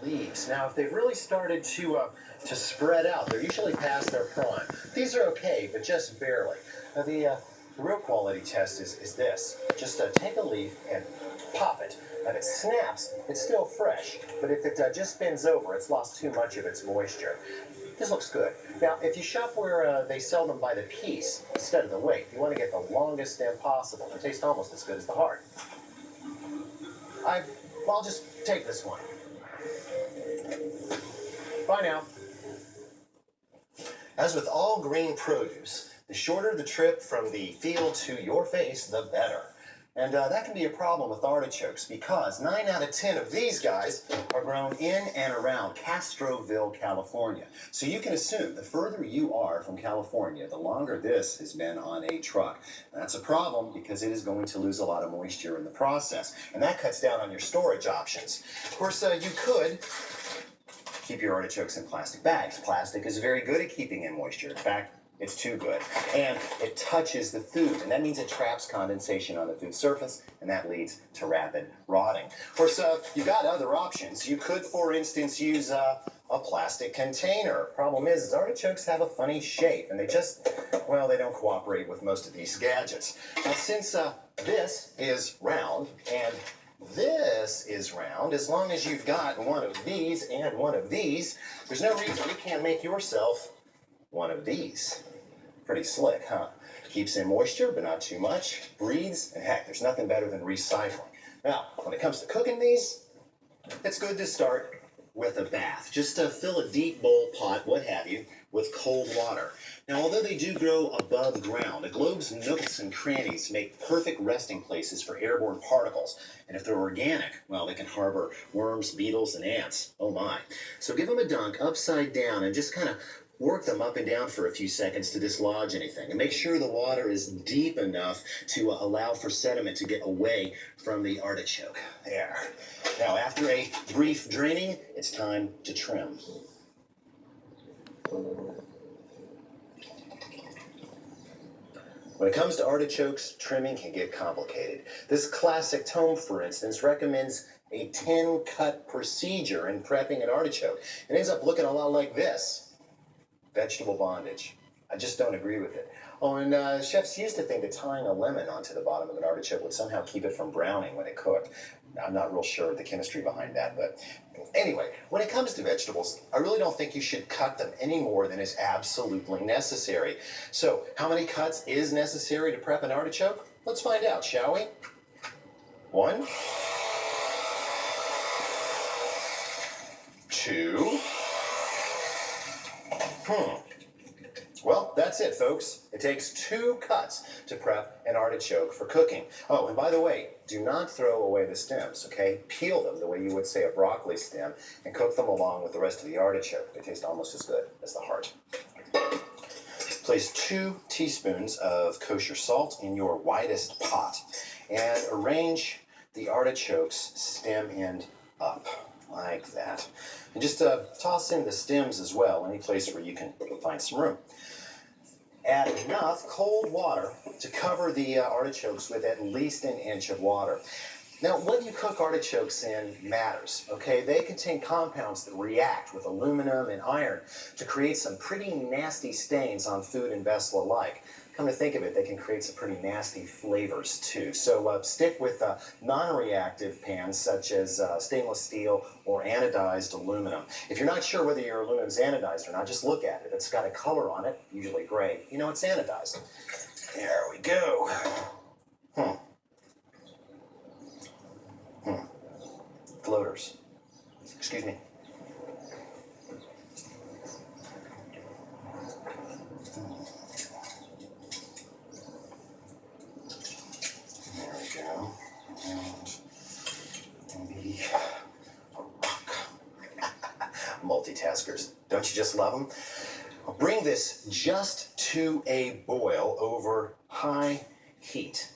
leaves. Now, if they've really started to spread out, they're usually past their prime. These are okay, but just barely. Now, the real quality test is this. Just take a leaf and pop it. And if it snaps, it's still fresh. But if it just bends over, it's lost too much of its moisture. This looks good. Now, if you shop where they sell them by the piece instead of the weight, you want to get the longest stem possible. They taste almost as good as the heart. I'll just take this one. Bye now. As with all green produce, the shorter the trip from the field to your face, the better. And that can be a problem with artichokes because 9 out of 10 of these guys are grown in and around Castroville, California. So you can assume the further you are from California, the longer this has been on a truck. And that's a problem because it is going to lose a lot of moisture in the process. And that cuts down on your storage options. Of course, you could keep your artichokes in plastic bags. Plastic is very good at keeping in moisture. In fact, it's too good. And it touches the food, and that means it traps condensation on the food surface, and that leads to rapid rotting. Of course, you've got other options. You could, for instance, use a plastic container. Problem is artichokes have a funny shape, and they don't cooperate with most of these gadgets. Now, since this is round, and this is round, as long as you've got one of these and one of these, there's no reason you can't make yourself one of these. Pretty slick, huh? Keeps in moisture, but not too much. Breathes, and heck, there's nothing better than recycling. Now, when it comes to cooking these, it's good to start with a bath. Just fill a deep bowl, pot, what have you, with cold water. Now, although they do grow above ground, a globe's nooks and crannies make perfect resting places for airborne particles. And if they're organic, well, they can harbor worms, beetles, and ants. Oh my. So give them a dunk upside down and just kind of work them up and down for a few seconds to dislodge anything. And make sure the water is deep enough to allow for sediment to get away from the artichoke. There. Now, after a brief draining, it's time to trim. When it comes to artichokes, trimming can get complicated. This classic tome, for instance, recommends a 10-cut procedure in prepping an artichoke. It ends up looking a lot like this. Vegetable bondage. I just don't agree with it. Oh, and chefs used to think that tying a lemon onto the bottom of an artichoke would somehow keep it from browning when it cooked. I'm not real sure of the chemistry behind that, but anyway, when it comes to vegetables, I really don't think you should cut them any more than is absolutely necessary. So, how many cuts is necessary to prep an artichoke? Let's find out, shall we? 1, 2. Well, that's it, folks. It takes 2 cuts to prep an artichoke for cooking. Oh, and by the way, do not throw away the stems, okay? Peel them the way you would say a broccoli stem and cook them along with the rest of the artichoke. They taste almost as good as the heart. Place 2 teaspoons of kosher salt in your widest pot and arrange the artichoke's stem end up. Like that. And just toss in the stems as well, any place where you can find some room. Add enough cold water to cover the artichokes with at least 1 inch of water. Now, what you cook artichokes in matters, okay? They contain compounds that react with aluminum and iron to create some pretty nasty stains on food and vessel alike. Come to think of it, they can create some pretty nasty flavors too. So stick with non-reactive pans such as stainless steel or anodized aluminum. If you're not sure whether your aluminum is anodized or not, just look at it. It's got a color on it, usually gray. You know it's anodized. There we go. Floaters. Excuse me. Multitaskers. Don't you just love them? Bring this just to a boil over high heat.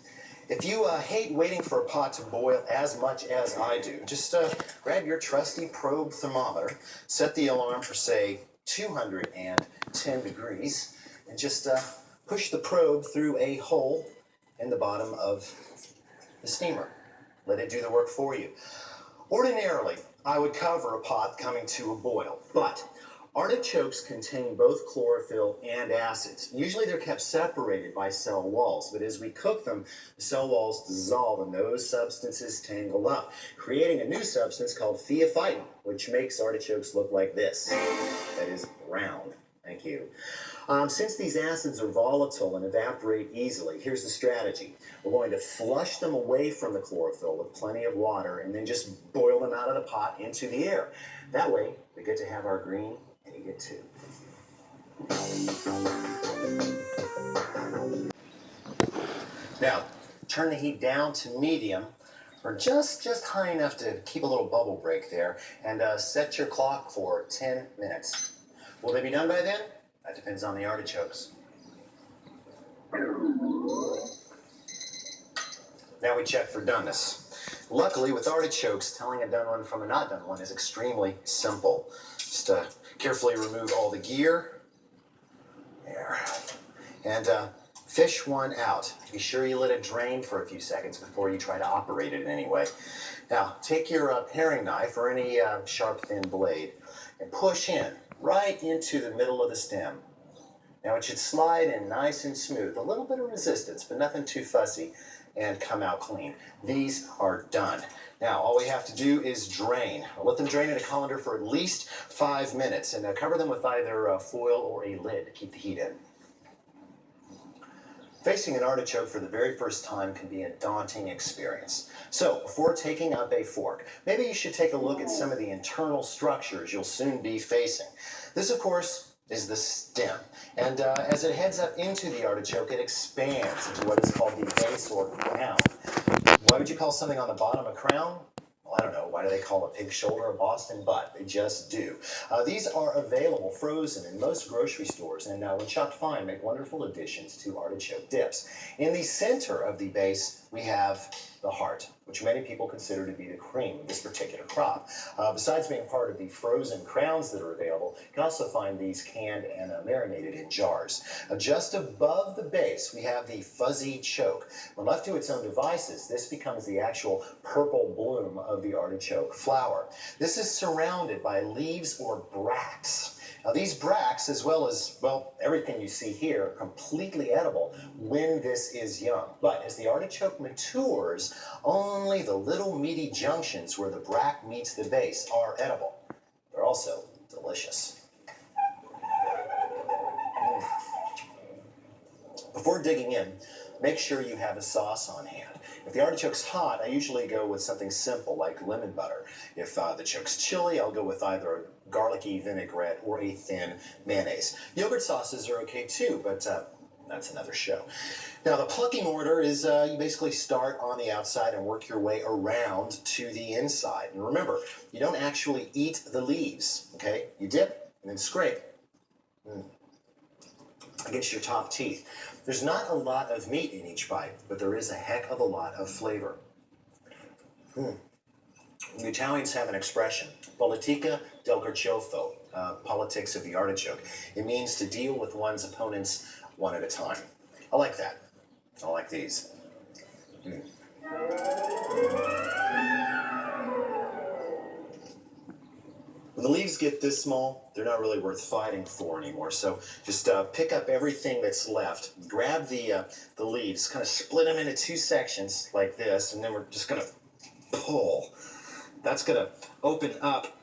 If you hate waiting for a pot to boil as much as I do, just grab your trusty probe thermometer, set the alarm for, say, 210 degrees, and just push the probe through a hole in the bottom of the steamer. Let it do the work for you. Ordinarily, I would cover a pot coming to a boil, but artichokes contain both chlorophyll and acids. Usually they're kept separated by cell walls, but as we cook them, the cell walls dissolve and those substances tangle up, creating a new substance called phaeophytin, which makes artichokes look like this. That is round. Thank you. Since these acids are volatile and evaporate easily, here's the strategy. We're going to flush them away from the chlorophyll with plenty of water and then just boil them out of the pot into the air. That way, we get to have our green and eat it too. Now, turn the heat down to medium, or just high enough to keep a little bubble break there, and set your clock for 10 minutes. Will they be done by then? That depends on the artichokes. Now we check for doneness. Luckily, with artichokes, telling a done one from a not done one is extremely simple. Just carefully remove all the gear. There. And fish one out. Be sure you let it drain for a few seconds before you try to operate it in any way. Now, take your paring knife or any sharp, thin blade and push in right into the middle of the stem. Now it should slide in nice and smooth, a little bit of resistance, but nothing too fussy, and come out clean. These are done. Now all we have to do is drain. Let them drain in a colander for at least 5 minutes, and cover them with either foil or a lid to keep the heat in. Facing an artichoke for the very first time can be a daunting experience. So, before taking up a fork, maybe you should take a look at some of the internal structures you'll soon be facing. This, of course, is the stem. And as it heads up into the artichoke, it expands into what is called the base or crown. Why would you call something on the bottom a crown? Well, I don't know. Why do they call a pig shoulder a Boston butt? They just do. These are available frozen in most grocery stores, and when chopped fine, make wonderful additions to artichoke dips. In the center of the base, we have the heart, which many people consider to be the cream of this particular crop. Besides being part of the frozen crowns that are available, you can also find these canned and marinated in jars. Just above the base, we have the fuzzy choke. When left to its own devices, this becomes the actual purple bloom of the artichoke flower. This is surrounded by leaves or bracts. Now these bracts, as well as, well, everything you see here, are completely edible when this is young. But as the artichoke matures, only the little meaty junctions where the bract meets the base are edible. They're also delicious. Before digging in, make sure you have a sauce on hand. If the artichoke's hot, I usually go with something simple like lemon butter. If the choke's chili, I'll go with either a garlicky vinaigrette or a thin mayonnaise. Yogurt sauces are okay too, but that's another show. Now the plucking order is you basically start on the outside and work your way around to the inside. And remember, you don't actually eat the leaves, okay? You dip and then scrape against your top teeth. There's not a lot of meat in each bite, but there is a heck of a lot of flavor. The Italians have an expression, politica del carciofo, politics of the artichoke. It means to deal with one's opponents one at a time. I like that. I like these. When the leaves get this small, they're not really worth fighting for anymore. So just pick up everything that's left, grab the leaves, kind of split them into two sections like this, and then we're just going to pull. That's going to open up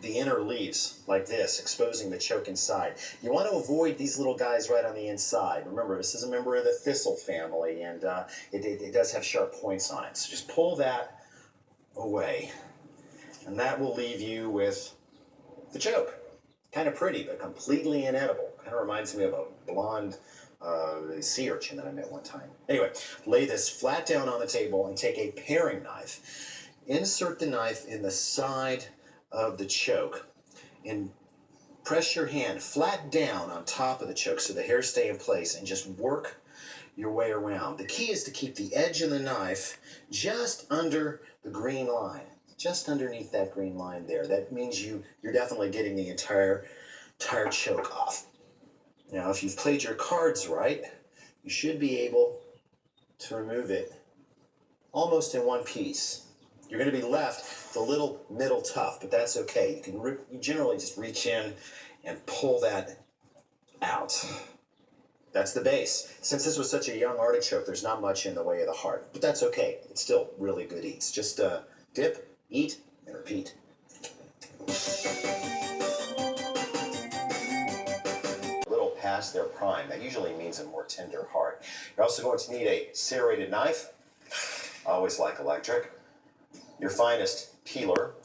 the inner leaves like this, exposing the choke inside. You want to avoid these little guys right on the inside. Remember, this is a member of the thistle family, and it does have sharp points on it. So just pull that away, and that will leave you with the choke. Kind of pretty, but completely inedible. Kind of reminds me of a blonde sea urchin that I met one time. Anyway, lay this flat down on the table and take a paring knife. Insert the knife in the side of the choke and press your hand flat down on top of the choke so the hairs stay in place, and just work your way around. The key is to keep the edge of the knife just under the green line. Just underneath that green line there. That means you're definitely getting the entire choke off. Now, if you've played your cards right, you should be able to remove it almost in one piece. you're going to be left with a little middle tuft, but that's okay. You generally just reach in and pull that out. That's the base. Since this was such a young artichoke, there's not much in the way of the heart, but that's okay. It's still really good eats. Just dip, eat, and repeat. A little past their prime. That usually means a more tender heart. You're also going to need a serrated knife. I always like electric. Your finest peeler.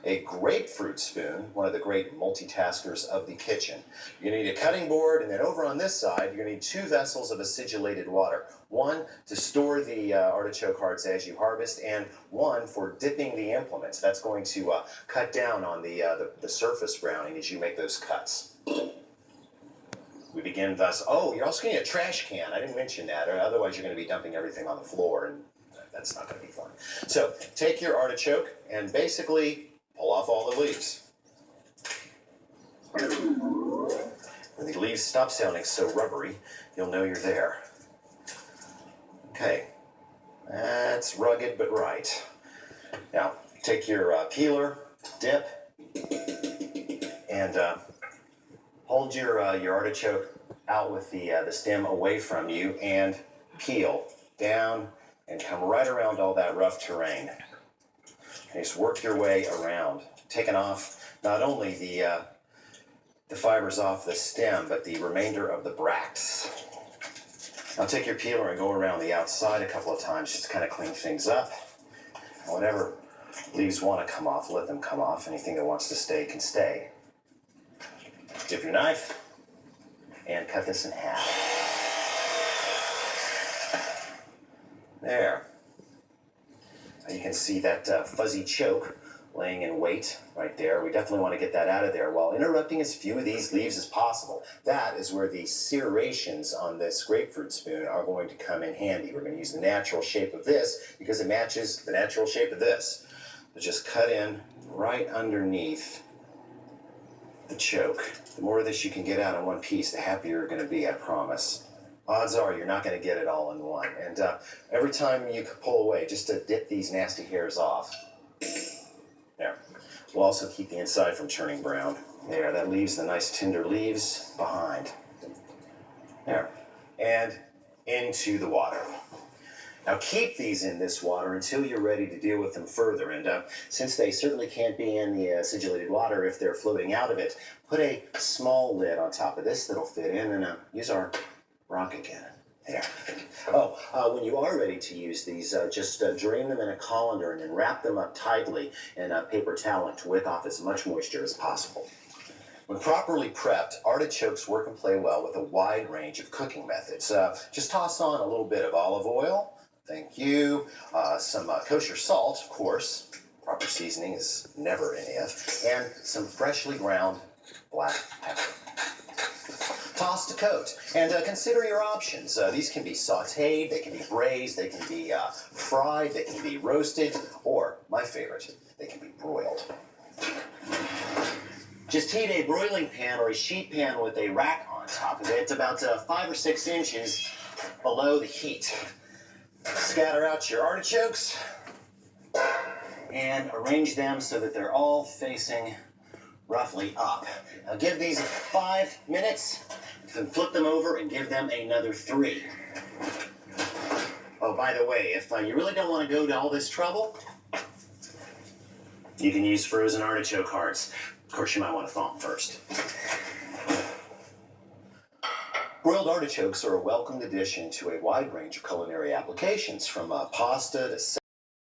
A grapefruit spoon, one of the great multitaskers of the kitchen. You're going to need a cutting board, and then over on this side, you're going to need 2 vessels of acidulated water. One to store the artichoke hearts as you harvest, and one for dipping the implements. That's going to cut down on the surface browning as you make those cuts. We begin thus. Oh, you're also going to need a trash can. I didn't mention that, or otherwise you're going to be dumping everything on the floor, and that's not going to be fun. So take your artichoke and basically pull off all the leaves. When the leaves stop sounding so rubbery, you'll know you're there. Okay, that's rugged but right. Now, take your peeler, dip, and hold your artichoke out with the stem away from you and peel down and come right around all that rough terrain. And just work your way around, taking off not only the fibers off the stem, but the remainder of the bracts. Now take your peeler and go around the outside a couple of times just to kind of clean things up. And whatever leaves want to come off, let them come off. Anything that wants to stay can stay. Dip your knife and cut this in half. There. You can see that fuzzy choke laying in wait right there. We definitely want to get that out of there while interrupting as few of these leaves as possible. That is where the serrations on this grapefruit spoon are going to come in handy. We're going to use the natural shape of this because it matches the natural shape of this. So just cut in right underneath the choke. The more of this you can get out in one piece, the happier you're going to be, I promise. Odds are you're not going to get it all in one. And every time you pull away, just to dip these nasty hairs off. There. We'll also keep the inside from turning brown. There, that leaves the nice tender leaves behind. There. And into the water. Now keep these in this water until you're ready to deal with them further. And since they certainly can't be in the acidulated water if they're floating out of it, put a small lid on top of this that'll fit in, and use our rocket cannon. There. Oh, when you are ready to use these, just drain them in a colander and then wrap them up tightly in a paper towel to wick off as much moisture as possible. When properly prepped, artichokes work and play well with a wide range of cooking methods. Just toss on a little bit of olive oil, thank you, some kosher salt, of course, proper seasoning is never an if, and some freshly ground black pepper. Toss to coat, and consider your options. These can be sautéed, they can be braised, they can be fried, they can be roasted, or, my favorite, they can be broiled. Just heat a broiling pan or a sheet pan with a rack on top of it, about 5 or 6 inches below the heat. Scatter out your artichokes and arrange them so that they're all facing roughly up. Now give these 5 minutes, then flip them over and give them another 3. Oh, by the way, if you really don't want to go to all this trouble, you can use frozen artichoke hearts. Of course, you might want to thaw them first. Broiled artichokes are a welcomed addition to a wide range of culinary applications, from pasta to